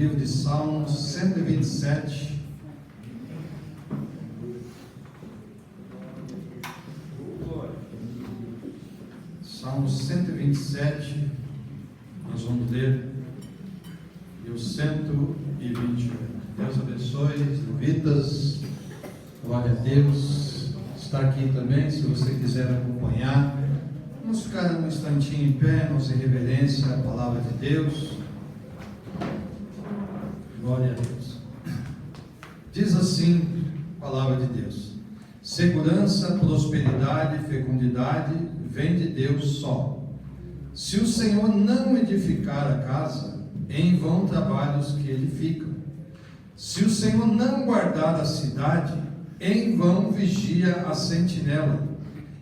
livro de Salmos 127. Salmos 127, nós vamos ler, e o 128. Deus abençoe, levitas, glória a Deus. Está aqui também, se você quiser acompanhar. Vamos ficar um instantinho em pé, nossa reverência à palavra de Deus. Glória a Deus. Diz assim a palavra de Deus: segurança, prosperidade e fecundidade vem de Deus só. Se o Senhor não edificar a casa, em vão trabalham os que edificam. Se o Senhor não guardar a cidade, em vão vigia a sentinela.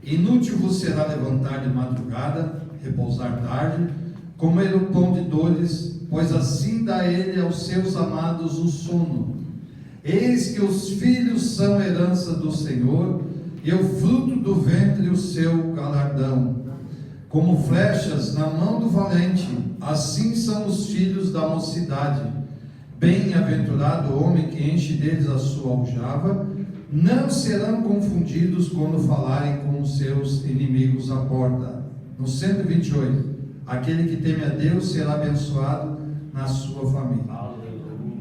Inútil vos será levantar de madrugada, repousar tarde, comer o pão de dores, pois assim dá ele aos seus amados o sono. Eis que os filhos são herança do Senhor, e o fruto do ventre o seu galardão. Como flechas na mão do valente, assim são os filhos da mocidade. Bem-aventurado o homem que enche deles a sua aljava. Não serão confundidos quando falarem com os seus inimigos à porta. No 128, aquele que teme a Deus será abençoado na sua família.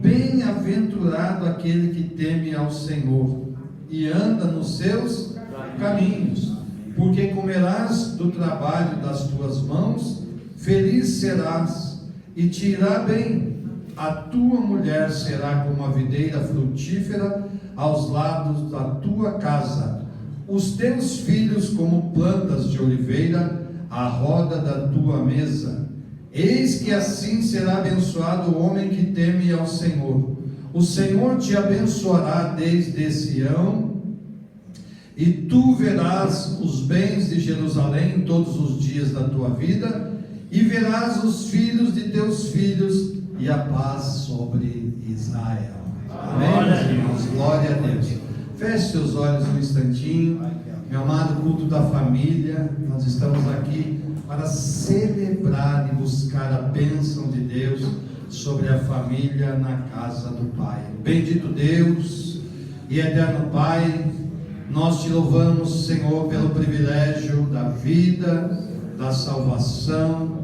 Bem-aventurado aquele que teme ao Senhor e anda nos seus caminhos, porque comerás do trabalho das tuas mãos, feliz serás e te irá bem. A tua mulher será como a videira frutífera aos lados da tua casa, os teus filhos como plantas de oliveira à roda da tua mesa. Eis que assim será abençoado o homem que teme ao Senhor. O Senhor te abençoará desde Sião, e tu verás os bens de Jerusalém todos os dias da tua vida, e verás os filhos de teus filhos, e a paz sobre Israel. Amém, meus irmãos? Glória a Deus. Feche seus olhos um instantinho. Meu amado culto da família, nós estamos aqui para celebrar e buscar a bênção de Deus sobre a família na casa do Pai. Bendito Deus e eterno Pai, nós te louvamos, Senhor, pelo privilégio da vida, da salvação,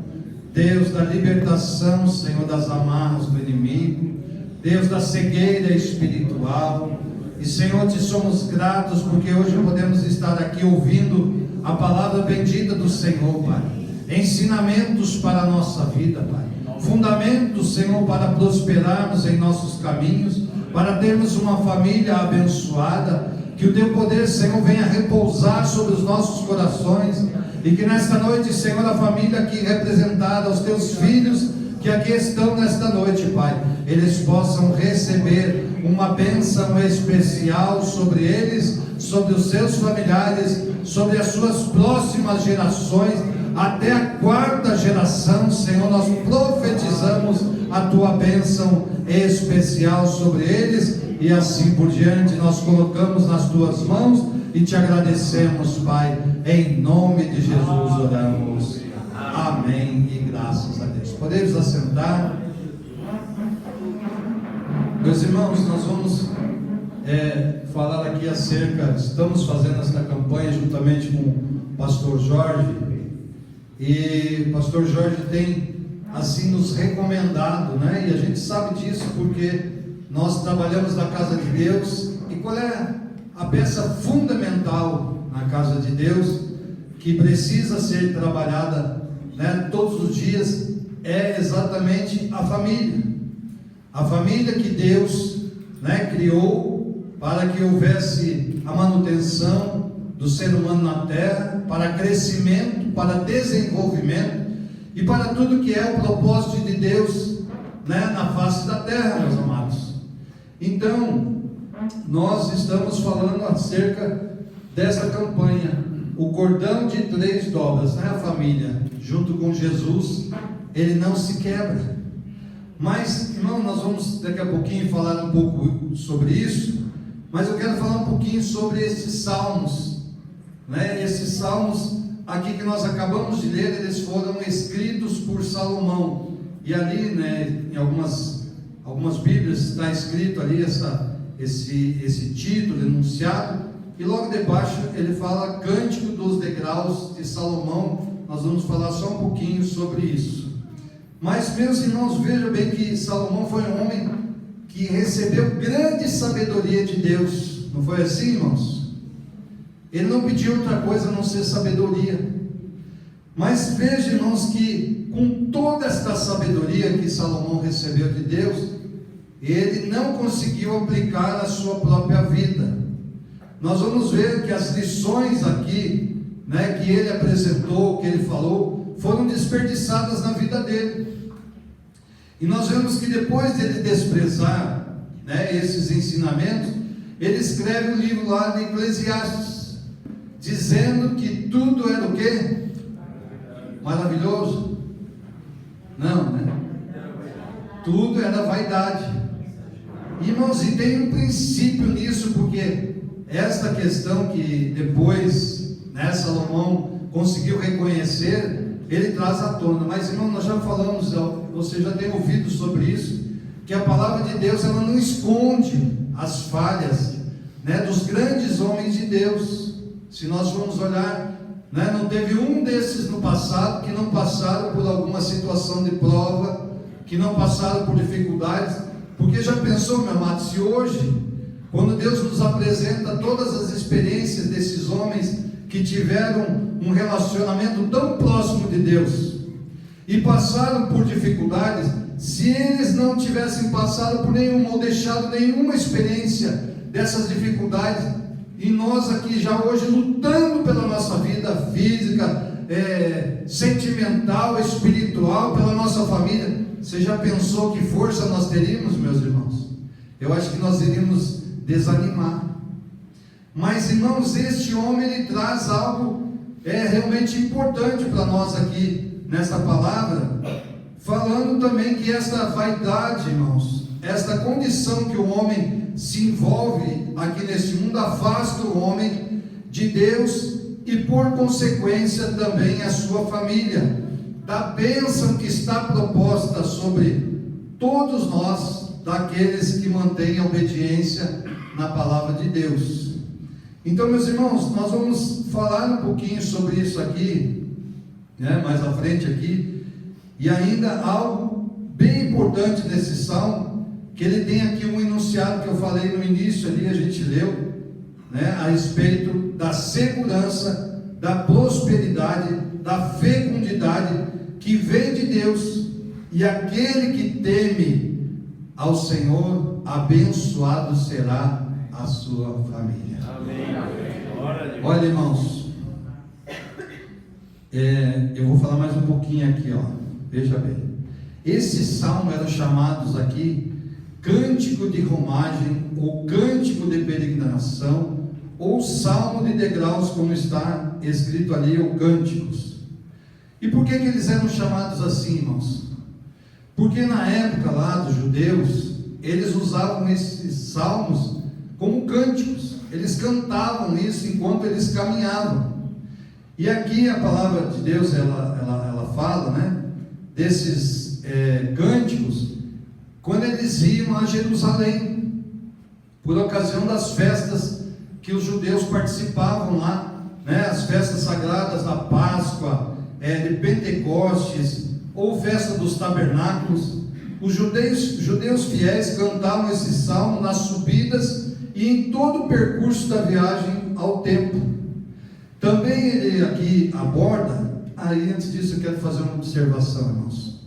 Deus da libertação, Senhor, das amarras do inimigo, Deus da cegueira espiritual. E Senhor, te somos gratos porque hoje podemos estar aqui ouvindo a palavra bendita do Senhor, Pai. Ensinamentos para a nossa vida, Pai. Fundamentos, Senhor, para prosperarmos em nossos caminhos, para termos uma família abençoada. Que o teu poder, Senhor, venha repousar sobre os nossos corações. E que nesta noite, Senhor, a família aqui representada, os teus filhos que aqui estão nesta noite, Pai, eles possam receber uma bênção especial sobre eles, sobre os seus familiares, sobre as suas próximas gerações, até a quarta geração. Senhor, nós profetizamos a tua bênção especial sobre eles, e assim por diante nós colocamos nas tuas mãos e te agradecemos, Pai, em nome de Jesus oramos. Amém e graças a Deus. Podemos assentar. Meus irmãos, nós vamos falar aqui acerca, estamos fazendo esta campanha juntamente com o pastor Jorge, e o pastor Jorge tem assim nos recomendado, né? E a gente sabe disso porque nós trabalhamos na casa de Deus. E qual é a peça fundamental na casa de Deus que precisa ser trabalhada, né, todos os dias? É exatamente a família. A família que Deus, né, criou para que houvesse a manutenção do ser humano na terra, para crescimento, para desenvolvimento e para tudo que é o propósito de Deus, né, na face da terra, meus amados. Então, nós estamos falando acerca dessa campanha, o cordão de 3 dobras, né? A família, junto com Jesus, ele não se quebra. Mas, irmão, nós vamos daqui a pouquinho falar um pouco sobre isso, mas eu quero falar um pouquinho sobre esses salmos, né? Esses salmos aqui que nós acabamos de ler, eles foram escritos por Salomão, e ali, né, em algumas algumas Bíblias está escrito ali esse título enunciado, e logo debaixo ele fala Cântico dos Degraus de Salomão. Nós vamos falar só um pouquinho sobre isso. Mas, meus irmãos, vejam bem que Salomão foi um homem que recebeu grande sabedoria de Deus. Não foi assim, irmãos? Ele não pediu outra coisa a não ser sabedoria. Mas vejam, irmãos, que com toda esta sabedoria que Salomão recebeu de Deus, ele não conseguiu aplicar a sua própria vida. Nós vamos ver que as lições aqui, que ele apresentou, que ele falou, foram desperdiçadas na vida dele. E nós vemos que depois dele desprezar esses ensinamentos, ele escreve um livro lá de Eclesiastes, dizendo que tudo era o quê? Maravilhoso? Não, né? Tudo era vaidade. Irmãos, e tem um princípio nisso, porque esta questão que depois Salomão conseguiu reconhecer, ele traz à tona. Mas, irmão, nós já falamos, você já tem ouvido sobre isso, que a palavra de Deus, ela não esconde as falhas dos grandes homens de Deus. Se nós formos olhar, não teve um desses no passado que não passaram por alguma situação de prova, que não passaram por dificuldades. Porque já pensou, meu amado, se hoje, quando Deus nos apresenta todas as experiências desses homens que tiveram um relacionamento tão próximo de Deus e passaram por dificuldades, se eles não tivessem passado por nenhuma ou deixado nenhuma experiência dessas dificuldades, e nós aqui já hoje lutando pela nossa vida física, sentimental, espiritual, pela nossa família, você já pensou que força nós teríamos, meus irmãos? Eu acho que nós iríamos desanimar. Mas, irmãos, este homem, ele traz algo realmente importante para nós aqui nesta palavra, falando também que esta vaidade, irmãos, esta condição que o homem se envolve aqui neste mundo, afasta o homem de Deus e, por consequência, também a sua família, da bênção que está proposta sobre todos nós, daqueles que mantêm a obediência na palavra de Deus. Então, meus irmãos, nós vamos falar um pouquinho sobre isso aqui, mais à frente aqui, e ainda algo bem importante nesse salmo, que ele tem aqui um enunciado que eu falei no início ali, a gente leu, a respeito da segurança, da prosperidade, da fecundidade que vem de Deus, e aquele que teme ao Senhor, abençoado será a sua família. Amém. Olha, irmãos, eu vou falar mais um pouquinho aqui, veja bem. Esses salmos eram chamados aqui cântico de romagem, ou cântico de peregrinação, ou salmo de degraus, como está escrito ali, ou cânticos. E por que eles eram chamados assim, irmãos? Porque na época lá dos judeus, eles usavam esses salmos como cânticos. Eles cantavam isso enquanto eles caminhavam. E aqui a palavra de Deus, ela fala, desses cânticos, quando eles iam a Jerusalém, por ocasião das festas que os judeus participavam lá, as festas sagradas da Páscoa, de Pentecostes, ou festa dos tabernáculos. Os judeus fiéis cantavam esse salmo nas subidas e em todo o percurso da viagem ao templo. Também ele aqui aborda, antes disso eu quero fazer uma observação, irmãos.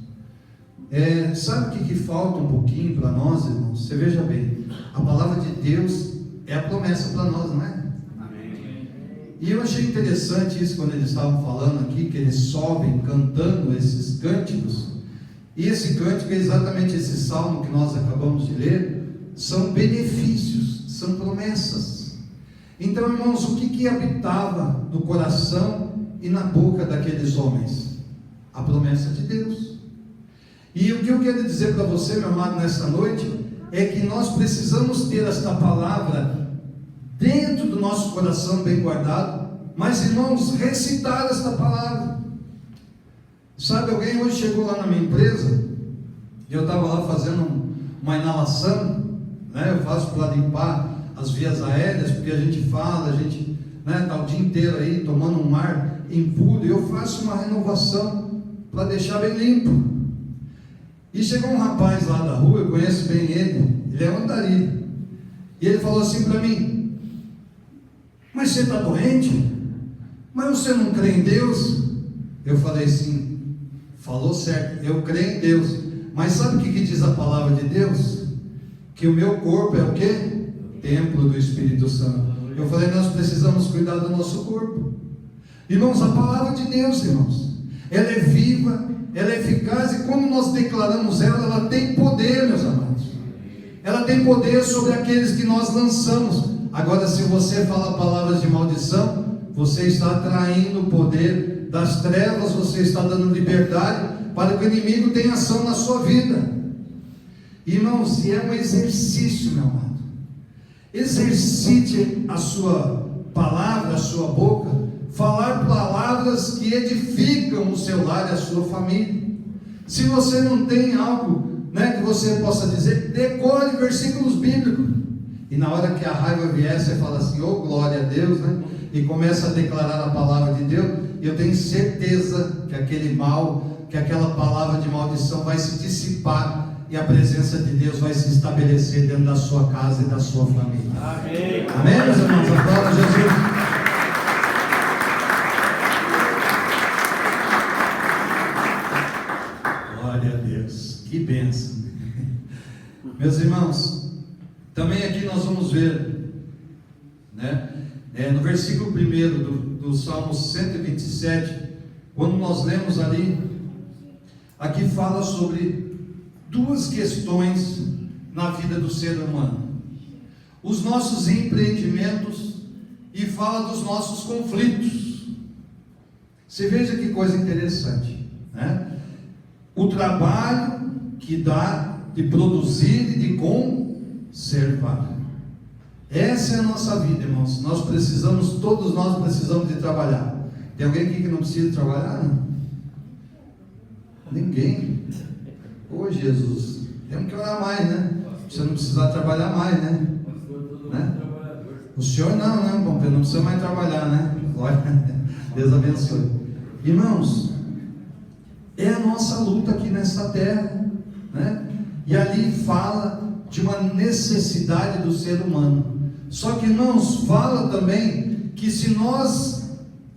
Sabe o que falta um pouquinho para nós, irmãos? Você veja bem, a palavra de Deus é a promessa para nós, não é? Amém. E eu achei interessante isso quando eles estavam falando aqui, que eles sobem cantando esses cânticos. E esse cântico é exatamente esse salmo que nós acabamos de ler, são benefícios, são promessas. Então, irmãos, o que habitava no coração e na boca daqueles homens? A promessa de Deus. E o que eu quero dizer para você, meu amado, nesta noite, é que nós precisamos ter esta palavra dentro do nosso coração bem guardado, mas, irmãos, recitar esta palavra. Sabe, alguém hoje chegou lá na minha empresa, e eu estava lá fazendo uma inalação, né? Eu faço para limpar as vias aéreas, porque a gente fala, a gente, né, tá o dia inteiro aí tomando um ar impuro, e eu faço uma renovação para deixar bem limpo. E chegou um rapaz lá da rua, eu conheço bem ele é um andarilho, e ele falou assim para mim: mas você está doente? Mas você não crê em Deus? Eu falei assim: falou certo, eu creio em Deus, mas sabe o que diz a palavra de Deus? Que o meu corpo é o quê? Templo do Espírito Santo. Eu falei: nós precisamos cuidar do nosso corpo. Irmãos, a palavra de Deus, irmãos, ela é viva, ela é eficaz, e quando nós declaramos ela, ela tem poder, meus amados. Ela tem poder sobre aqueles que nós lançamos. Agora, se você fala palavras de maldição, você está atraindo o poder das trevas, você está dando liberdade para que o inimigo tenha ação na sua vida. Irmãos, e é um exercício, meu amado. Exercite a sua palavra, a sua boca, falar palavras que edificam o seu lar e a sua família. Se você não tem algo, né, que você possa dizer, decore versículos bíblicos, e na hora que a raiva vier, você fala assim: oh glória a Deus, né? E começa a declarar a palavra de Deus, e eu tenho certeza que aquele mal, que aquela palavra de maldição vai se dissipar, e a presença de Deus vai se estabelecer dentro da sua casa e da sua família. Amém. Amém, meus irmãos? Aplauda Jesus. Glória a Deus, que bênção. Meus irmãos, também aqui nós vamos ver, né, no versículo 1 do Salmo 127, quando nós lemos ali, aqui fala sobre duas questões na vida do ser humano: os nossos empreendimentos, e fala dos nossos conflitos. Você veja que coisa interessante, né? O trabalho que dá de produzir e de conservar. Essa é a nossa vida, irmãos. Nós precisamos, todos nós precisamos de trabalhar. Tem alguém aqui que não precisa trabalhar? Não? Ninguém. Ô Jesus, temos que orar mais, né? Você não precisar trabalhar mais, né? O senhor não, né, bom, não precisa mais trabalhar, né? Glória. Deus abençoe. Irmãos, é a nossa luta aqui nesta terra, né? E ali fala de uma necessidade do ser humano. Só que, irmãos, fala também que se nós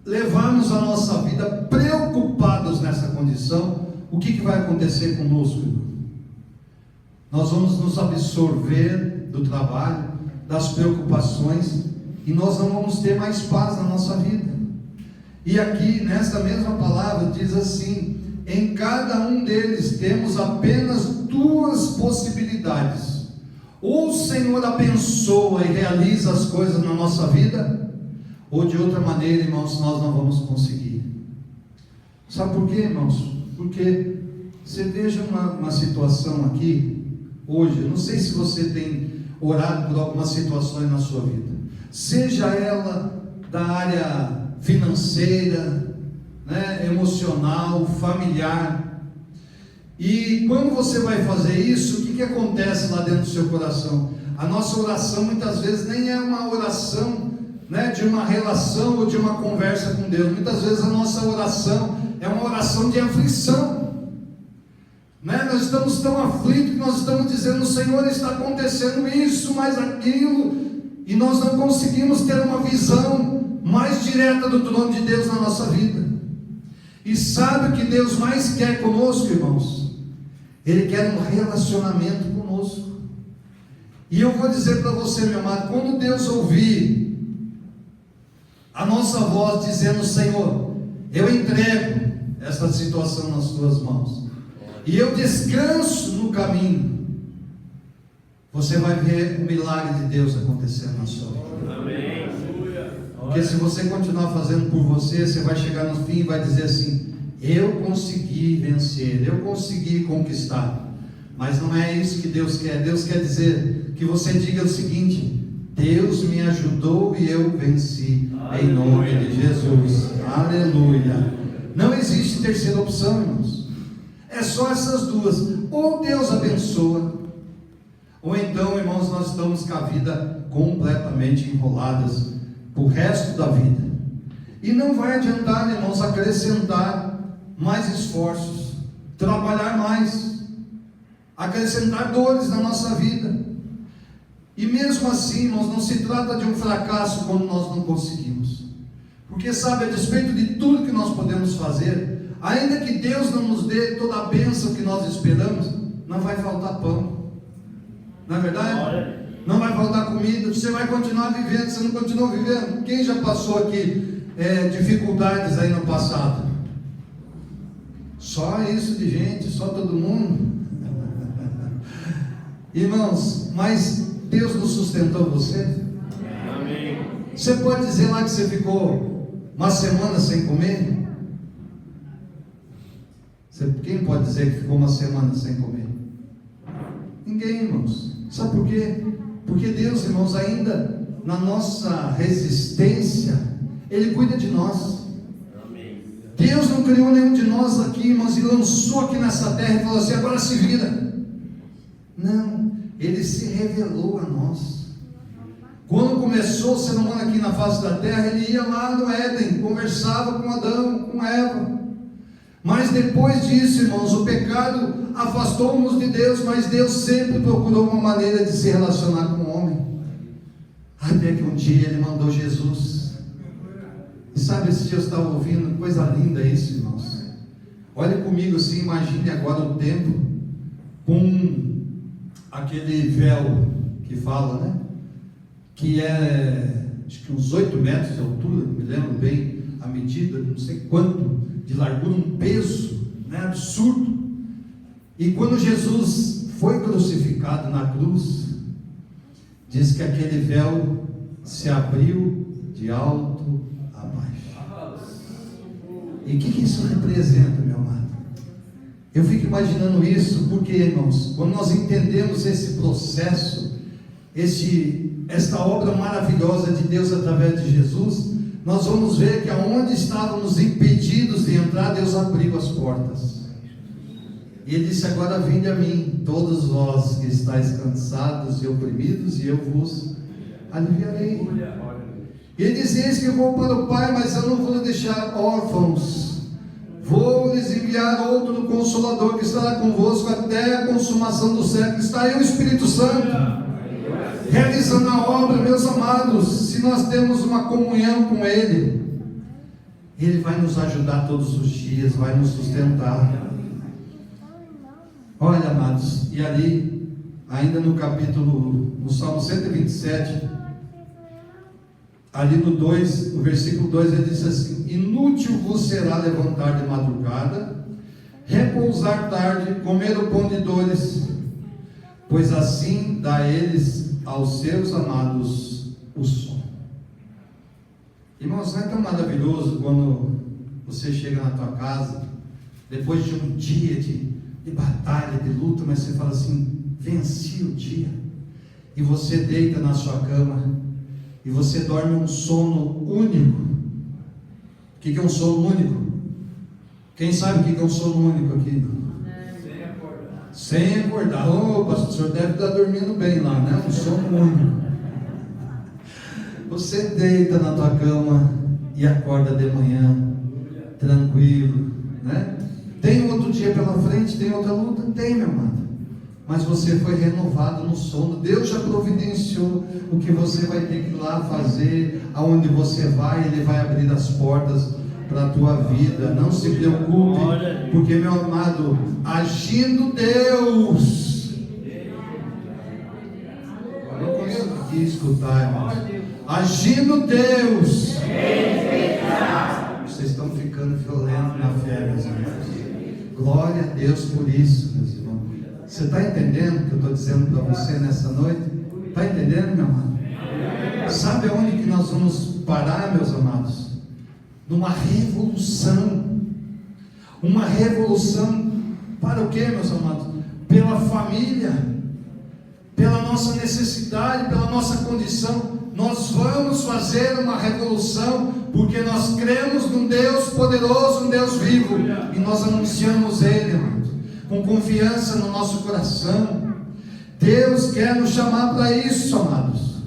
levarmos a nossa vida preocupados nessa condição, o que vai acontecer conosco, irmão? Nós vamos nos absorver do trabalho, das preocupações, e nós não vamos ter mais paz na nossa vida. E aqui, nesta mesma palavra, diz assim: em cada um deles temos apenas duas possibilidades. Ou o Senhor abençoa e realiza as coisas na nossa vida, ou de outra maneira, irmãos, nós não vamos conseguir. Sabe por quê, irmãos? Porque você veja uma situação aqui, hoje, eu não sei se você tem orado por algumas situações na sua vida, seja ela da área financeira, né, emocional, familiar. E quando você vai fazer isso, o que acontece lá dentro do seu coração? A nossa oração muitas vezes nem é uma oração, né, de uma relação ou de uma conversa com Deus. Muitas vezes a nossa oração é uma oração de aflição, né? Nós estamos tão aflitos que nós estamos dizendo: Senhor, está acontecendo isso, mais aquilo, e nós não conseguimos ter uma visão mais direta do trono de Deus na nossa vida. E sabe o que Deus mais quer conosco, irmãos? Ele quer um relacionamento conosco. E eu vou dizer para você, meu amado, quando Deus ouvir a nossa voz dizendo: Senhor, eu entrego esta situação nas tuas mãos, e eu descanso no caminho, você vai ver o milagre de Deus acontecendo na sua vida. Amém. Porque se você continuar fazendo por você, você vai chegar no fim e vai dizer assim: eu consegui vencer, eu consegui conquistar. Mas não é isso que Deus quer. Deus quer dizer que você diga o seguinte: Deus me ajudou e eu venci. Aleluia. Em nome de Jesus. Aleluia. Não existe terceira opção, irmãos. É só essas duas: ou Deus abençoa, ou então, irmãos, nós estamos com a vida completamente enroladas para o resto da vida. E não vai adiantar, irmãos, acrescentar mais esforços, trabalhar mais, acrescentar dores na nossa vida. E mesmo assim, irmãos, não se trata de um fracasso quando nós não conseguimos. Porque sabe, a despeito de tudo que nós podemos fazer, ainda que Deus não nos dê toda a bênção que nós esperamos, não vai faltar pão. Não é verdade? Não vai faltar comida, você vai continuar vivendo. Você não continua vivendo? Quem já passou aqui dificuldades aí no passado? Só isso de gente, só todo mundo. Irmãos, mas Deus não sustentou você? Amém. Você pode dizer lá que você ficou uma semana sem comer? Quem pode dizer que ficou uma semana sem comer? Ninguém, irmãos. Sabe por quê? Porque Deus, irmãos, ainda na nossa resistência, Ele cuida de nós. Amém. Deus não criou nenhum de nós aqui, irmãos, e lançou aqui nessa terra e falou assim: agora se vira. Não, Ele se revelou a nós. Quando começou o ser humano aqui na face da terra, Ele ia lá no Éden, conversava com Adão, com Eva. Mas depois disso, irmãos, o pecado afastou-nos de Deus, mas Deus sempre procurou uma maneira de se relacionar com o homem. Até que um dia Ele mandou Jesus. E sabe, esse dia eu estava ouvindo, coisa linda isso, irmãos. Olha comigo assim, imagine agora o tempo com aquele véu que fala, né? Que é, acho que uns 8 metros de altura, não me lembro bem a medida, não sei quanto de largura, um peso, né, absurdo. E quando Jesus foi crucificado na cruz, diz que aquele véu se abriu de alto a baixo. E o que isso representa, meu amado? Eu fico imaginando isso porque, irmãos, quando nós entendemos esse processo, esta obra maravilhosa de Deus através de Jesus, nós vamos ver que aonde estávamos impedidos de entrar, Deus abriu as portas. E Ele disse: agora vinde a mim, todos vós que estáis cansados e oprimidos, e eu vos aliviarei. E Ele diz: eis que eu vou para o Pai, mas eu não vou deixar órfãos, vou lhes enviar outro Consolador, que estará convosco até a consumação do século. Está aí o Espírito Santo realizando a obra, meus amados. Se nós temos uma comunhão com Ele, Ele vai nos ajudar todos os dias, vai nos sustentar. Olha, amados, e ali, ainda no Salmo 127, ali no 2, no versículo 2, ele diz assim: inútil vos será levantar de madrugada, repousar tarde, comer o pão de dores, pois assim dá eles aos seus amados o sono. Irmãos, não é tão maravilhoso quando você chega na tua casa, depois de um dia de batalha, de luta, mas você fala assim: venci o dia, e você deita na sua cama, e você dorme um sono único. O que é um sono único? Quem sabe o que é um sono único aqui? Sem acordar. Ô, pastor, o senhor deve estar dormindo bem lá, né? Um sono único. Você deita na tua cama e acorda de manhã, tranquilo, né? Tem outro dia pela frente, tem outra luta? Tem, meu amado. Mas você foi renovado no sono. Deus já providenciou o que você vai ter que ir lá fazer. Aonde você vai, Ele vai abrir as portas para a tua vida. Não se preocupe, porque, meu amado, agindo Deus, eu não consigo aqui escutar, irmãos. Agindo Deus, vocês estão ficando violentos na fé, meus irmãos. Glória a Deus por isso, meus irmãos. Você está entendendo o que eu estou dizendo para você nessa noite? Está entendendo, meu amado? Sabe aonde que nós vamos parar, meus amados? Numa revolução. Uma revolução para o que, meus amados? Pela família, pela nossa necessidade, pela nossa condição. Nós vamos fazer uma revolução, porque nós cremos num Deus poderoso, um Deus vivo, e nós anunciamos Ele, amados, com confiança no nosso coração. Deus quer nos chamar para isso, amados.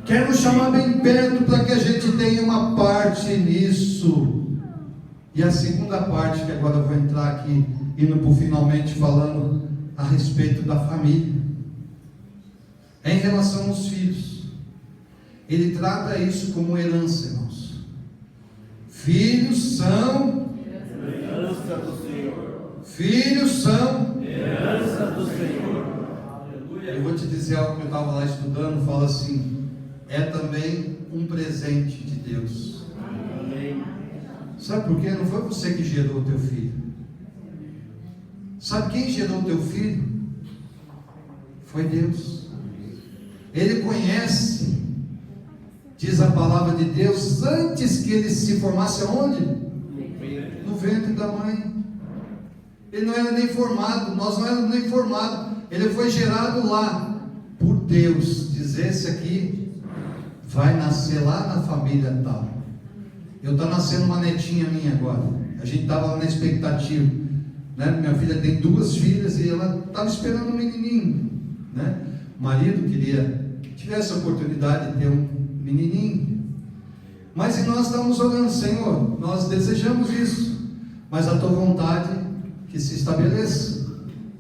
Quer nos chamar bem perto para que a gente tenha uma parte nisso. E a segunda parte, que agora eu vou entrar aqui, indo por finalmente, falando a respeito da família. É em relação aos filhos. Ele trata isso como herança, irmãos. Filhos são herança do Senhor. Filhos são herança do Senhor. Eu vou te dizer algo que eu estava lá estudando, fala assim: é também um presente de Deus. Amém. Sabe por quê? Não foi você que gerou o teu filho. Sabe quem gerou o teu filho? Foi Deus. Ele conhece, diz a palavra de Deus, antes que ele se formasse aonde? No ventre da mãe. Ele não era nem formado, nós não éramos nem formados. Ele foi gerado lá por Deus. Diz: esse aqui vai nascer lá na família tal. Eu estou nascendo uma netinha minha agora. A gente estava lá na expectativa, né? Minha filha tem 2 filhas e ela estava esperando um menininho, né? O marido queria que tivesse a oportunidade de ter um menininho. Mas e nós estamos orando: Senhor, nós desejamos isso, mas a tua vontade que se estabeleça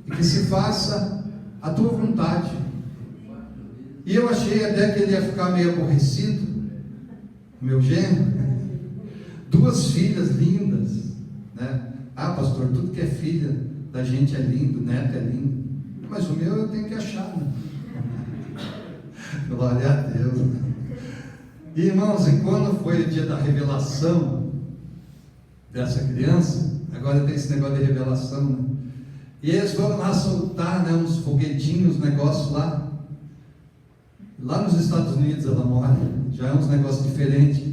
e que se faça a tua vontade. E eu achei até que ele ia ficar meio aborrecido, meu genro. 2 filhas lindas, né? Ah, pastor, tudo que é filha da gente é lindo, neto é lindo, mas o meu eu tenho que achar, né? Glória a Deus. E, irmãos, e quando foi o dia da revelação dessa criança, agora tem esse negócio de revelação, né? E eles foram lá soltar, né, uns foguetinhos, negócios lá nos Estados Unidos ela mora, já é uns negócios diferentes.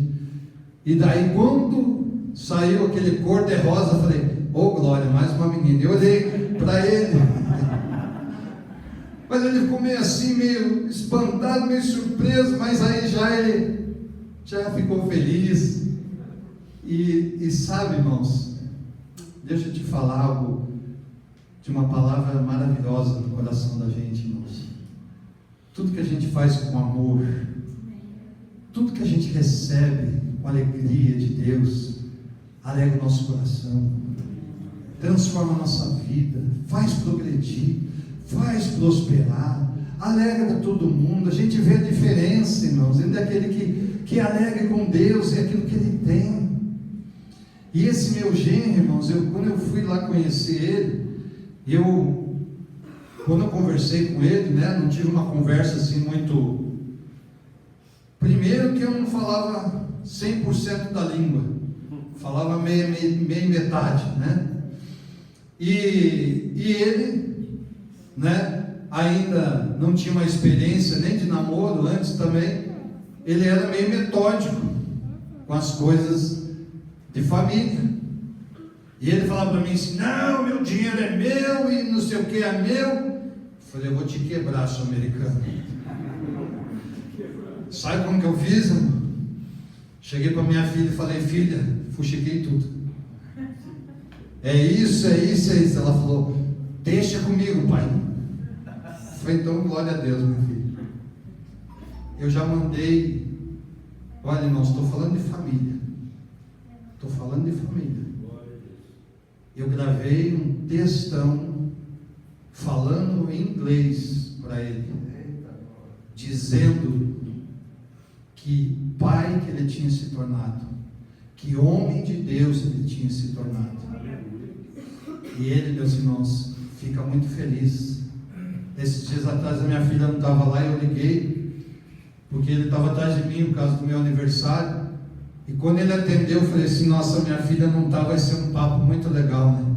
E daí quando saiu aquele cor-de-rosa, eu falei: ô glória, mais uma menina. Eu olhei para ele, mas ele ficou meio assim, meio espantado, meio surpreso, mas aí ele já ficou feliz. E sabe, irmãos, deixa eu te falar algo, de uma palavra maravilhosa no coração da gente, irmãos. Tudo que a gente faz com amor, tudo que a gente recebe com alegria de Deus, alegra o nosso coração, transforma a nossa vida, faz progredir, faz prosperar, alegra todo mundo. A gente vê a diferença, irmãos, entre aquele que alegra com Deus e aquilo que ele tem. E esse meu genro, irmãos, quando eu fui lá conhecer ele, quando eu conversei com ele, né, não tive uma conversa assim muito... Primeiro que eu não falava 100% da língua, falava meia metade, né? E ele, né, ainda não tinha uma experiência nem de namoro antes também. Ele era meio metódico com as coisas de família. E ele falava para mim assim: não, meu dinheiro é meu e não sei o que é meu. Eu falei: eu vou te quebrar, sou americano. Sabe como que eu fiz, irmão? Cheguei para minha filha e falei: filha, fuxiquei tudo. É isso. Ela falou: deixa comigo, pai. Eu falei: então, glória a Deus, meu filho. Eu já mandei. Olha, irmãos, estou falando de família. Eu gravei um textão falando em inglês para ele, dizendo que pai que ele tinha se tornado, que homem de Deus ele tinha se tornado. E ele, meus irmãos, fica muito feliz. Esses dias atrás a minha filha não estava lá e eu liguei, porque ele estava atrás de mim por causa do meu aniversário. E quando ele atendeu, eu falei assim: nossa, minha filha não está, vai ser um papo muito legal, né?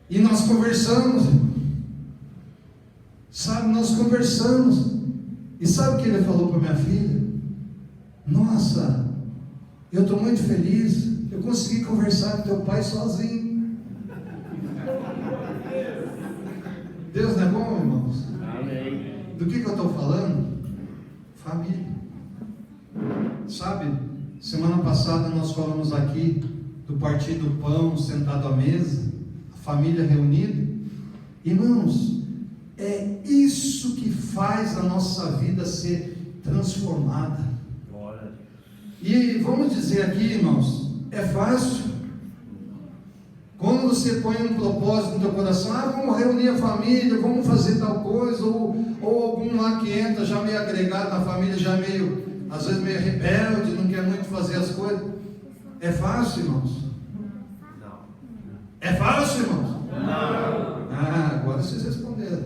E nós conversamos, sabe, E sabe o que ele falou para minha filha? Nossa, eu estou muito feliz, eu consegui conversar com teu pai sozinho. Deus não é bom, irmãos? Amém. Do que eu estou falando? Família. Sabe, semana passada nós falamos aqui do partir do pão, sentado à mesa, a família reunida. Irmãos, é faz a nossa vida ser transformada. E vamos dizer aqui, irmãos, é fácil. Quando você põe um propósito no teu coração, vamos reunir a família, vamos fazer tal coisa, ou algum lá que entra já meio agregado na família, já meio, às vezes meio rebelde, não quer muito fazer as coisas. É fácil, irmãos? Não. É fácil, irmãos? Não. Agora vocês responderam.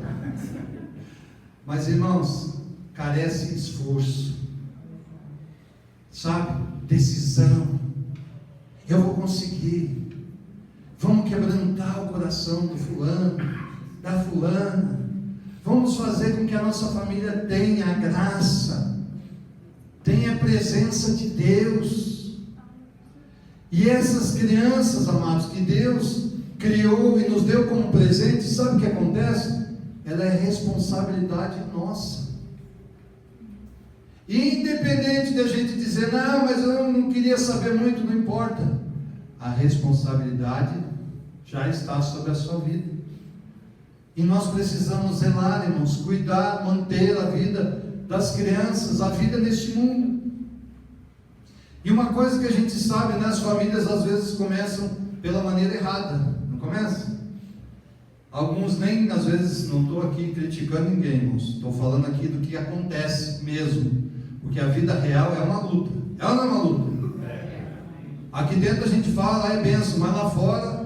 Mas, irmãos, carece de esforço, sabe? Decisão. Eu vou conseguir. Vamos quebrantar o coração do fulano, da fulana. Vamos fazer com que a nossa família tenha a graça, tenha a presença de Deus. E essas crianças, amados, que Deus criou e nos deu como presente, sabe o que acontece? Ela é responsabilidade nossa. E independente de a gente dizer, não, mas eu não queria saber muito, não importa. A responsabilidade já está sobre a sua vida. E nós precisamos zelar, irmãos, cuidar, manter a vida das crianças, a vida neste mundo. E uma coisa que a gente sabe, né, as famílias às vezes começam pela maneira errada, não começa? Alguns nem, às vezes, não estou aqui criticando ninguém, irmãos, estou falando aqui do que acontece mesmo, porque a vida real é uma luta, é ou não é uma luta? Aqui dentro a gente fala, é bênção, mas lá fora,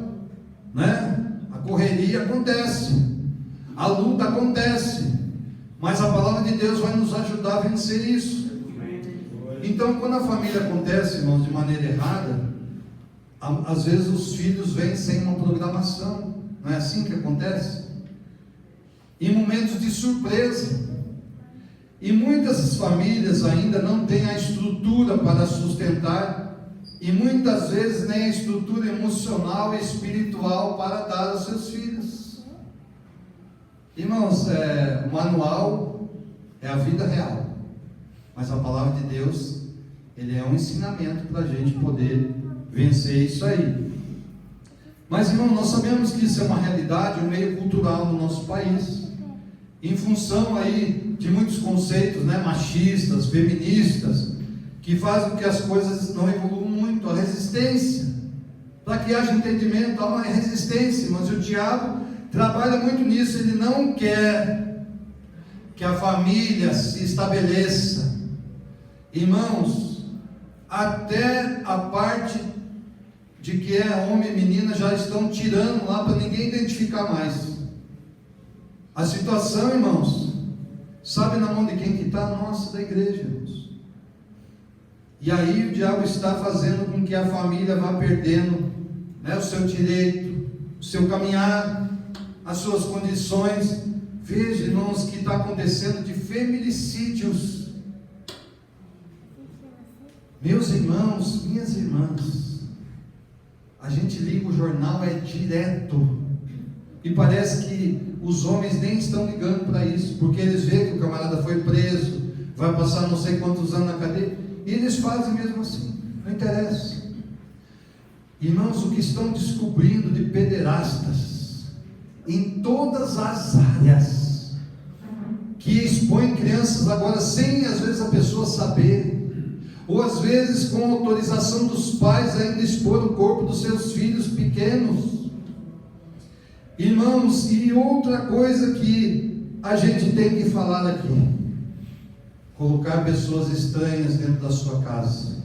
né, a correria acontece, a luta acontece, mas a palavra de Deus vai nos ajudar a vencer isso. Então, quando a família acontece, irmãos, de maneira errada, às vezes os filhos vêm sem uma programação, não é assim que acontece? Em momentos de surpresa, e muitas famílias ainda não têm a estrutura para sustentar, e muitas vezes nem a estrutura emocional e espiritual para dar aos seus filhos. Irmãos, o manual é a vida real, mas a palavra de Deus, ele é um ensinamento para a gente poder vencer isso aí. Mas, irmão, nós sabemos que isso é uma realidade, um meio cultural no nosso país, em função aí de muitos conceitos, né, machistas, feministas, que fazem com que as coisas não evoluam muito. A resistência, para que haja entendimento, há uma resistência, mas o diabo trabalha muito nisso. Ele não quer que a família se estabeleça. Irmãos, até a parte de que é homem e menina já estão tirando lá para ninguém identificar mais. A situação, irmãos, sabe na mão de quem que está? Nossa, da igreja, irmãos. E aí o diabo está fazendo com que a família vá perdendo, né, o seu direito, o seu caminhar, as suas condições. Veja, irmãos, o que está acontecendo de feminicídios. Meus irmãos, minhas irmãs, a gente liga o jornal, é direto, e parece que os homens nem estão ligando para isso, porque eles veem que o camarada foi preso, vai passar não sei quantos anos na cadeia, e eles fazem mesmo assim, não interessa. Irmãos, o que estão descobrindo de pederastas em todas as áreas, que expõem crianças agora sem às vezes a pessoa saber, ou às vezes com autorização dos pais ainda expor o corpo dos seus filhos pequenos. Irmãos, e outra coisa que a gente tem que falar aqui: colocar pessoas estranhas dentro da sua casa,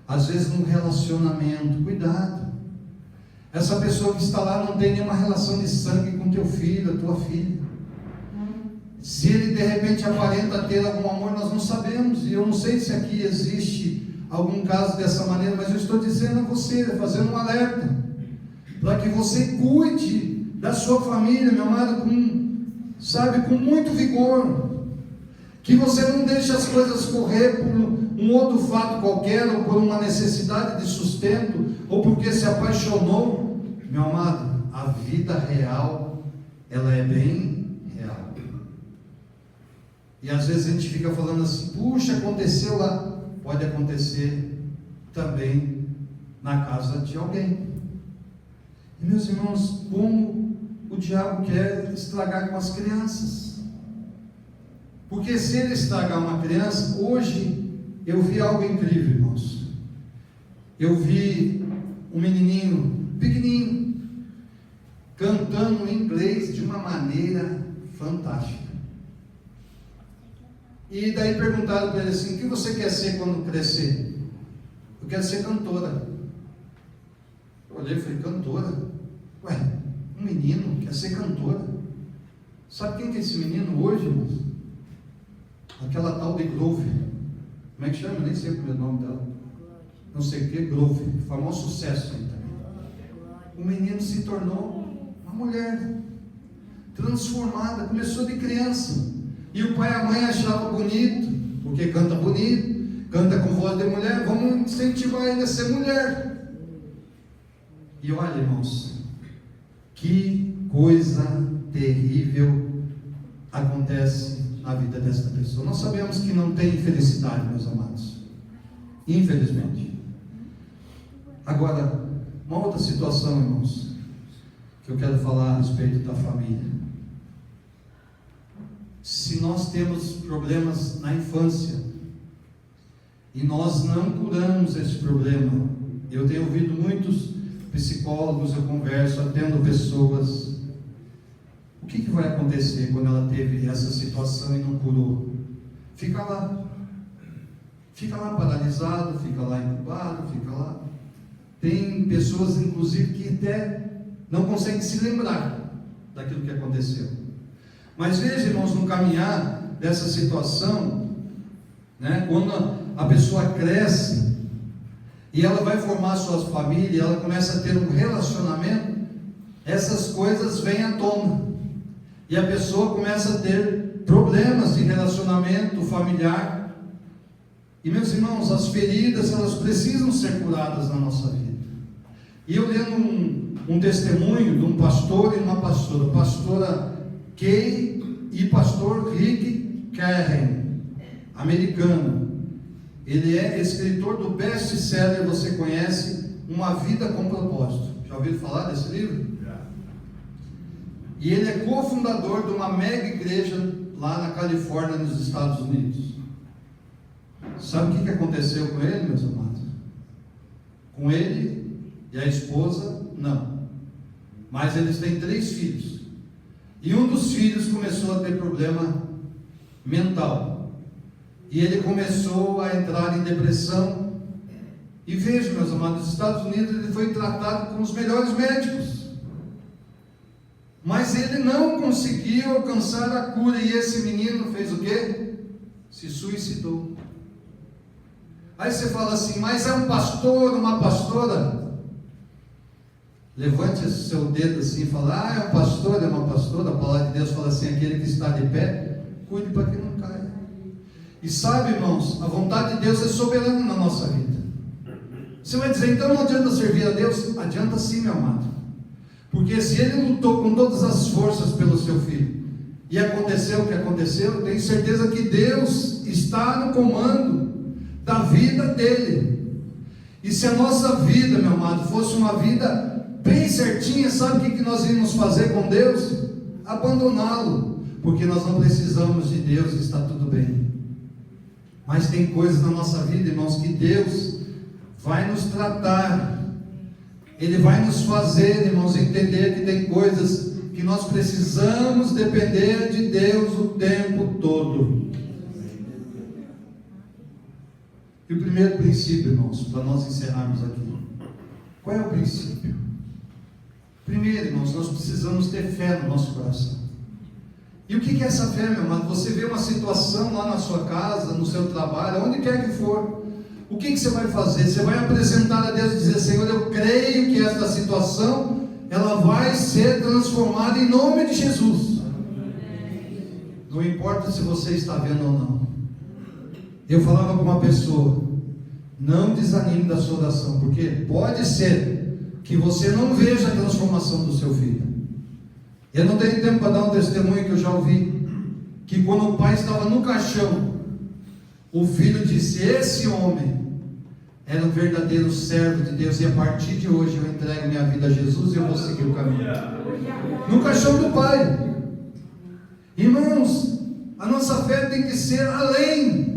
às vezes num relacionamento. Cuidado, essa pessoa que está lá não tem nenhuma relação de sangue com teu filho, a tua filha. Se ele de repente aparenta ter algum amor, nós não sabemos, e eu não sei se aqui existe algum caso dessa maneira, mas eu estou dizendo a você, fazendo um alerta, para que você cuide da sua família, meu amado, com muito vigor, que você não deixe as coisas correr por um outro fato qualquer, ou por uma necessidade de sustento, ou porque se apaixonou. Meu amado, a vida real, ela é bem real. E às vezes a gente fica falando assim, puxa, aconteceu lá. Pode acontecer também na casa de alguém. E meus irmãos, como o diabo quer estragar com as crianças. Porque se ele estragar uma criança, hoje eu vi algo incrível, irmãos. Eu vi um menininho pequenininho cantando em inglês de uma maneira fantástica. E daí perguntaram para ele assim: o que você quer ser quando crescer? Eu quero ser cantora. Eu olhei e falei: cantora? Ué, um menino quer ser cantora? Sabe quem que é esse menino hoje, irmãos? Aquela tal de Grove. Como é que chama? Eu nem sei o nome dela. Não sei o que, Grove. Famoso sucesso aí também. O menino se tornou uma mulher transformada, começou de criança. E o pai e a mãe achavam bonito, porque canta bonito, canta com voz de mulher, vamos incentivar ele a ser mulher. E olha, irmãos, que coisa terrível acontece na vida desta pessoa. Nós sabemos que não tem felicidade, meus amados, infelizmente. Agora, uma outra situação, irmãos, que eu quero falar a respeito da família. Se nós temos problemas na infância e nós não curamos esse problema, eu tenho ouvido muitos psicólogos, eu converso, atendo pessoas. O que vai acontecer quando ela teve essa situação e não curou? Fica lá paralisado, fica lá incubado, fica lá. Tem pessoas, inclusive, que até não conseguem se lembrar daquilo que aconteceu. Mas veja, irmãos, no caminhar dessa situação, né, quando a pessoa cresce e ela vai formar sua família, ela começa a ter um relacionamento, essas coisas vêm à tona. E a pessoa começa a ter problemas de relacionamento familiar. E, meus irmãos, as feridas, elas precisam ser curadas na nossa vida. E eu lendo um testemunho de um pastor e uma pastora, pastora Kay e pastor Rick Karen, americano. Ele é escritor do best-seller, você conhece, Uma Vida com Propósito. Já ouviram falar desse livro? E ele é cofundador de uma mega igreja lá na Califórnia, nos Estados Unidos. Sabe o que aconteceu com ele, meus amados? Com ele e a esposa, não. Mas eles têm 3 filhos. E um dos filhos começou a ter problema mental. E ele começou a entrar em depressão. E veja, meus amados, nos Estados Unidos ele foi tratado com os melhores médicos. Mas ele não conseguiu alcançar a cura. E esse menino fez o quê? Se suicidou. Aí você fala assim: mas é um pastor, uma pastora? Levante o seu dedo assim e fala: é um pastor, é uma pastora. A palavra de Deus fala assim: aquele que está de pé, cuide para que não caia. E sabe, irmãos, a vontade de Deus é soberana na nossa vida. Você vai dizer: então não adianta servir a Deus? Adianta sim, meu amado. Porque se ele lutou com todas as forças pelo seu filho, e aconteceu o que aconteceu, eu tenho certeza que Deus está no comando da vida dele. E se a nossa vida, meu amado, fosse uma vida bem certinha, sabe o que nós íamos fazer com Deus? Abandoná-lo, porque nós não precisamos de Deus e está tudo bem. Mas tem coisas na nossa vida, irmãos, que Deus vai nos tratar. Ele vai nos fazer, irmãos, entender que tem coisas que nós precisamos depender de Deus o tempo todo. E o primeiro princípio, irmãos, para nós encerrarmos aqui, qual é o princípio? Primeiro, irmãos, nós precisamos ter fé no nosso coração. E o que é essa fé, meu amado? Você vê uma situação lá na sua casa, no seu trabalho, onde quer que for, o que você vai fazer? Você vai apresentar a Deus e dizer: Senhor, eu creio que esta situação, ela vai ser transformada em nome de Jesus. Não importa se você está vendo ou não. Eu falava com uma pessoa: não desanime da sua oração, porque pode ser que você não veja a transformação do seu filho. Eu não tenho tempo para dar um testemunho que eu já ouvi, que quando o pai estava no caixão, o filho disse: esse homem era um verdadeiro servo de Deus, e a partir de hoje eu entrego minha vida a Jesus e eu vou seguir o caminho. No caixão do pai. Irmãos, a nossa fé tem que ser além.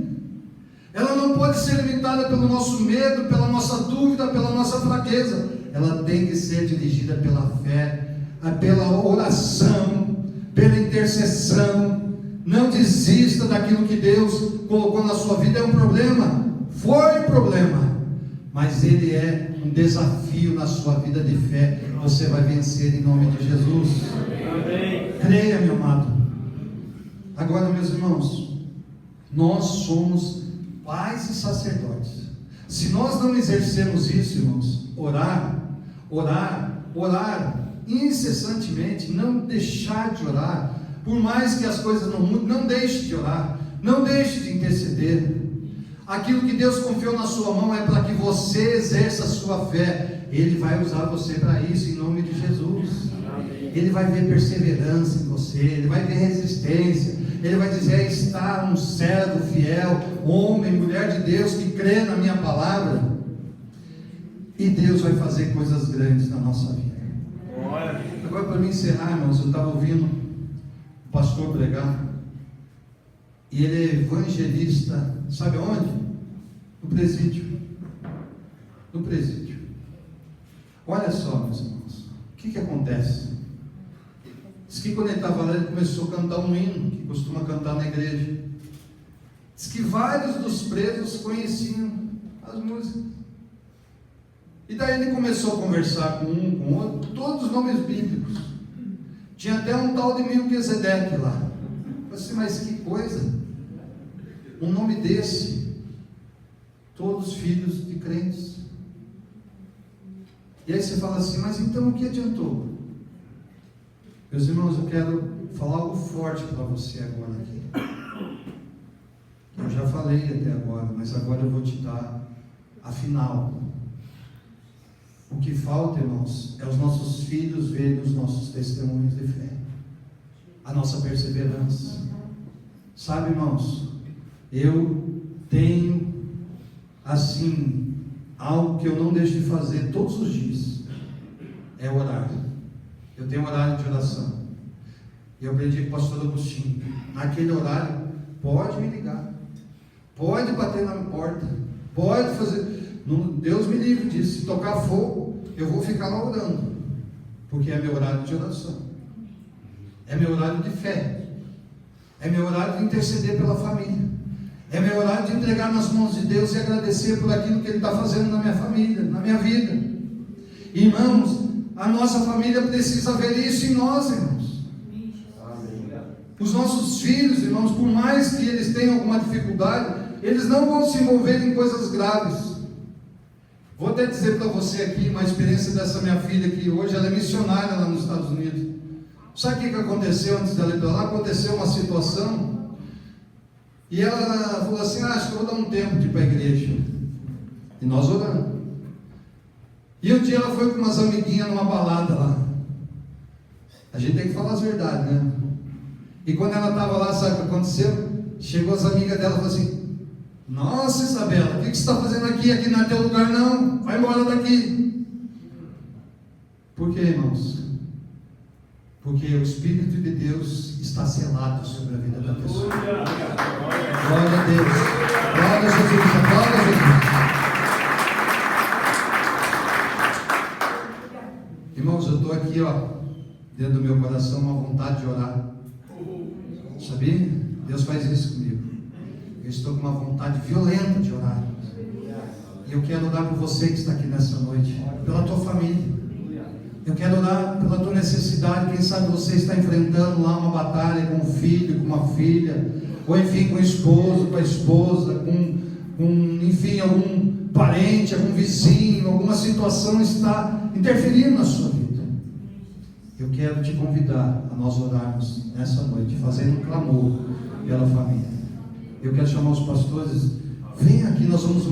Ela não pode ser limitada pelo nosso medo, pela nossa dúvida, pela nossa fraqueza. Ela tem que ser dirigida pela fé, pela oração, pela intercessão. Não desista daquilo que Deus colocou na sua vida. É um problema? Foi um problema, mas ele é um desafio na sua vida de fé. Você vai vencer em nome de Jesus. Amém. Creia, meu amado. Agora, meus irmãos, nós somos pais e sacerdotes. Se nós não exercermos isso, irmãos, orar incessantemente, não deixar de orar, por mais que as coisas não mudem, não deixe de orar, não deixe de interceder. Aquilo que Deus confiou na sua mão é para que você exerça a sua fé. Ele vai usar você para isso, em nome de Jesus. Ele vai ver perseverança em você, ele vai ver resistência, ele vai dizer: está um servo fiel, homem, mulher de Deus, que crê na minha palavra. E Deus vai fazer coisas grandes na nossa vida. Agora, para me encerrar, irmãos, eu estava ouvindo o pastor pregar, e ele é evangelista, sabe aonde? No presídio. No presídio. Olha só, meus irmãos, o que acontece? Diz que quando ele estava lá, ele começou a cantar um hino, que costuma cantar na igreja. Diz que vários dos presos conheciam as músicas. E daí ele começou a conversar com um, com outro, todos os nomes bíblicos. Tinha até um tal de Melquisedeque lá. Eu falei assim: mas que coisa, um nome desse, todos filhos de crentes. E aí você fala assim: mas então o que adiantou? Meus irmãos, eu quero falar algo forte para você agora aqui. Eu já falei até agora, mas agora eu vou te dar a final. O que falta, irmãos, é os nossos filhos verem os nossos testemunhos de fé, a nossa perseverança. Sabe, irmãos, eu tenho assim algo que eu não deixo de fazer todos os dias, é orar. Eu tenho um horário de oração, e eu aprendi com o pastor Agostinho. Naquele horário, pode me ligar, pode bater na minha porta, pode fazer. Deus me livre disso. Se tocar fogo, eu vou ficar lá orando, porque é meu horário de oração, é meu horário de fé, é meu horário de interceder pela família, é meu horário de entregar nas mãos de Deus e agradecer por aquilo que Ele está fazendo na minha família, na minha vida. Irmãos, a nossa família precisa ver isso em nós, irmãos. Os nossos filhos, irmãos, por mais que eles tenham alguma dificuldade, eles não vão se envolver em coisas graves. Vou até dizer para você aqui uma experiência dessa minha filha, que hoje ela é missionária lá nos Estados Unidos. Sabe o que aconteceu antes dela ir para lá? Aconteceu uma situação, e ela falou assim: acho que eu vou dar um tempo de ir para a igreja. E nós oramos. E um dia ela foi com umas amiguinhas numa balada lá. A gente tem que falar as verdades, né? E quando ela estava lá, sabe o que aconteceu? Chegou as amigas dela e falou assim: nossa, Isabela, o que você está fazendo aqui? Aqui não é teu lugar não, vai embora daqui. Por quê, irmãos? Porque o Espírito de Deus está selado sobre a vida da pessoa. Glória a Deus, glória a Jesus, glória a Jesus. Irmãos, eu estou aqui, dentro do meu coração, uma vontade de orar. Sabia? Deus faz isso comigo. Eu estou com uma vontade violenta de orar. E eu quero orar por você que está aqui nessa noite, pela tua família. Eu quero orar pela tua necessidade. Quem sabe você está enfrentando lá uma batalha com um filho, com uma filha, ou enfim, com o esposo, com a esposa, enfim, algum parente, algum vizinho, alguma situação está interferindo na sua vida. Eu quero te convidar a nós orarmos nessa noite, fazendo um clamor pela família. Eu quero chamar os pastores: vem aqui, nós vamos